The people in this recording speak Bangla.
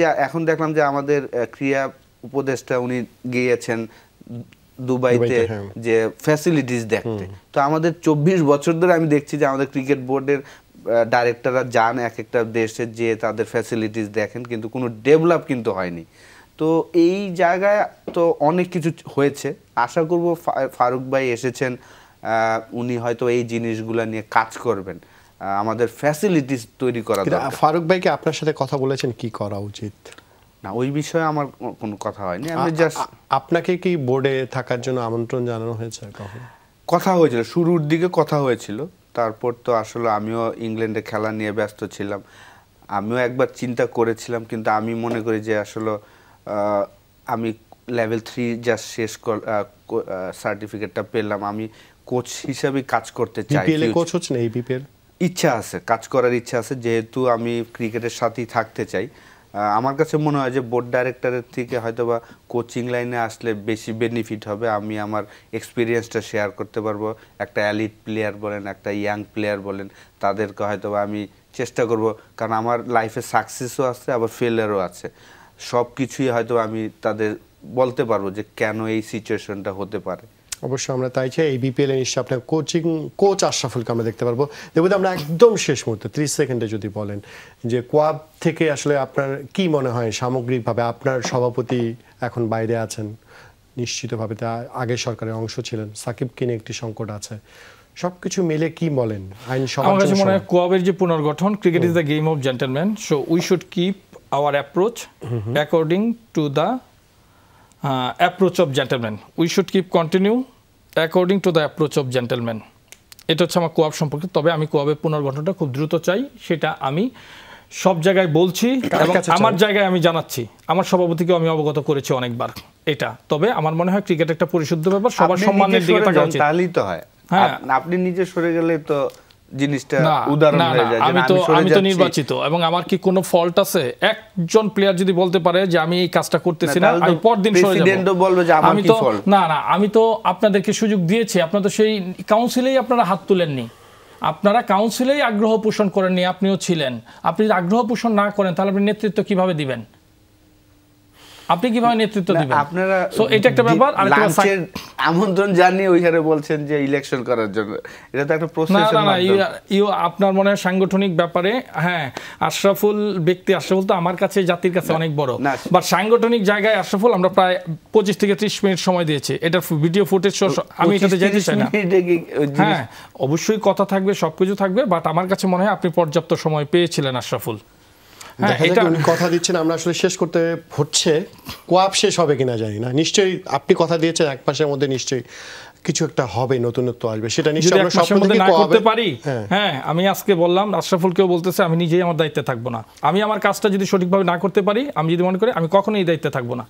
যে এখন দেখলাম যে আমাদের ক্রীড়া উপদেষ্টা উনি গিয়েছেন দুবাইতে যে ফ্যাসিলিটিস দেখতে। তো আমাদের 24 বছর ধরে আমি দেখছি যে আমাদের ক্রিকেট বোর্ডের ডাইরেক্টররা যান এক একটা দেশে, যে তাদের ফ্যাসিলিটিস দেখেন, কিন্তু কোনো ডেভেলপ কিন্তু হয়নি। তো এই জায়গায় তো অনেক কিছু হয়েছে, আশা করব ফারুক ভাই এসেছেন, উনি হয়তো এই জিনিসগুলো নিয়ে কাজ করবেন, আমাদের ফ্যাসিলিটিস তৈরি করা দরকার। ফারুক ভাইকে আপনার সাথে কথা বলেছেন কি করা উচিত? না, ওই বিষয়ে আমার কোনো কথা হয়নি। আমি জাস্ট আপনাকে কি বোর্ডে থাকার জন্য আমন্ত্রণ জানানো হয়েছে? কথা হয়েছিল, শুরুর দিকে কথা হয়েছিল, তারপর তো আসলে আমিও ইংল্যান্ডে খেলা নিয়ে ব্যস্ত ছিলাম। আমিও একবার চিন্তা করেছিলাম, কিন্তু আমি মনে করি যে আসলে আমি লেভেল 3 জাস্ট শেষ সার্টিফিকেটটা পেলাম, আমি কোচ হিসাবে কাজ করতে চাই। বিপিএল এ কোচ হচ্ছেন? এই বিপিএল ইচ্ছা আছে, কাজ করার ইচ্ছা আছে, যেহেতু আমি ক্রিকেটের সাথেই থাকতে চাই। আমার কাছে মনে হয় যে বোর্ড ডাইরেক্টরের থেকে হয়তোবা কোচিং লাইনে আসলে বেশি বেনিফিট হবে। আমি আমার এক্সপিরিয়েন্সটা শেয়ার করতে পারবো। একটা এলিট প্লেয়ার বলেন, একটা ইয়াং প্লেয়ার বলেন, তাদেরকে হয়তোবা আমি চেষ্টা করব, কারণ আমার লাইফে সাকসেসও আছে আবার ফেলিয়ারও আছে। সব কিছুই হয়তো আমি তাদের বলতে পারবো যে কেন এই সিচুয়েশনটা হতে পারে। অবশ্যই আমরা তাই চাই। এই বিপিএল এ নিশ্চয়ই আপনার কোচ আশরাফুলকে আমরা দেখতে পারবো। দেখবো আমরা একদম শেষ মুহূর্তে 30 সেকেন্ডে যদি বলেন যে কোয়াব থেকে আসলে আপনার কি মনে হয় সামগ্রিকভাবে? আপনার সভাপতি এখন বাইরে আছেন, নিশ্চিতভাবে তা আগের সরকারের অংশ ছিলেন, সাকিবকে নিয়ে একটি সংকট আছে, সবকিছু মিলে কি বলেন? আইন আমার কাছে মনে হয় কোয়াবের যে পুনর্গঠন, cricket is the game of gentleman, so we should keep our approach according to the approach of gentleman. We should keep continue according to the approach of gentleman. এটা হচ্ছে আমার কোয়াব সম্পর্কে। তবে আমি কোয়াবের পুনর্গঠনটা খুব দ্রুত চাই, সেটা আমি সব জায়গায় বলছি এবং আমার জায়গায় আমি জানাচ্ছি, আমার সভাপতিকেও আমি অবগত করেছি অনেকবার এটা। তবে আমার মনে হয় ক্রিকেট একটা পরিশুদ্ধ ব্যাপার, সবার সম্মানের দিকে থাকা উচিত। তাহলেই তো হয়। আপনি নিজে সরে গেলে তো জিনিসটা উদাহরণ হয়ে যায়। আমি তো নির্বাচিত এবং আমার কি কোনো ফল্ট আছে? একজন প্লেয়ার যদি বলতে পারে যে আমি এই কাজটা করতেছি না, আমি পরদিন সরে যাব। আমি তো আপনাদেরকে সুযোগ দিয়েছি, আপনারা তো সেই কাউন্সিলেই আপনারা হাত তুলেননি, আপনারা কাউন্সিলেই আগ্রহ পোষণ করেননি, আপনিও ছিলেন। আপনি যদি আগ্রহ পোষণ না করেন তাহলে আপনি নেতৃত্ব কিভাবে দিবেন? আপনি কিভাবে নেতৃত্ব দিবেন? আপনারা সো এটা একটা ব্যাপার। আর লাঞ্চের আমন্ত্রণ জানিয়ে ওইখানে বলছেন যে ইলেকশন করার জন্য, এটা তো একটা প্রসেস। না, আপনার মনে হয় সাংগঠনিক ব্যাপারে, হ্যাঁ, আশরাফুল ব্যক্তি, আশরাফুল তো আমার কাছে জাতির কাছে অনেক বড়, বাট সাংগঠনিক জায়গায় আশরাফুল আমরা প্রায় 25 থেকে 30 মিনিট সময় দিয়েছি। এটা ভিডিও ফুটেজ আমি এটাতে যেতে চাই না। হ্যাঁ, অবশ্যই কথা থাকবে, সবকিছু থাকবে, বাট আমার কাছে মনে হয় আপনি পর্যাপ্ত সময় পেয়েছিলেন আশরাফুল। কথা দিচ্ছেন, আমরা আসলে শেষ করতে হচ্ছে। কোয়াব শেষ হবে কিনা জানি না, নিশ্চয়ই আপনি কথা দিয়েছেন এক মাসের মধ্যে নিশ্চয়ই কিছু একটা হবে, নতুনত্ব আসবে, সেটা নিশ্চয়ই আমরা স্বপ্ন থেকে করতে পারি। হ্যাঁ, আমি আজকে বললাম, আশরাফুলকেও বলতেছে, আমি নিজেই আমার দায়িত্বে থাকবো না। আমি আমার কাজটা যদি সঠিকভাবে না করতে পারি, আমি যদি মনে করি, আমি কখনোই এই দায়িত্বে থাকবো না।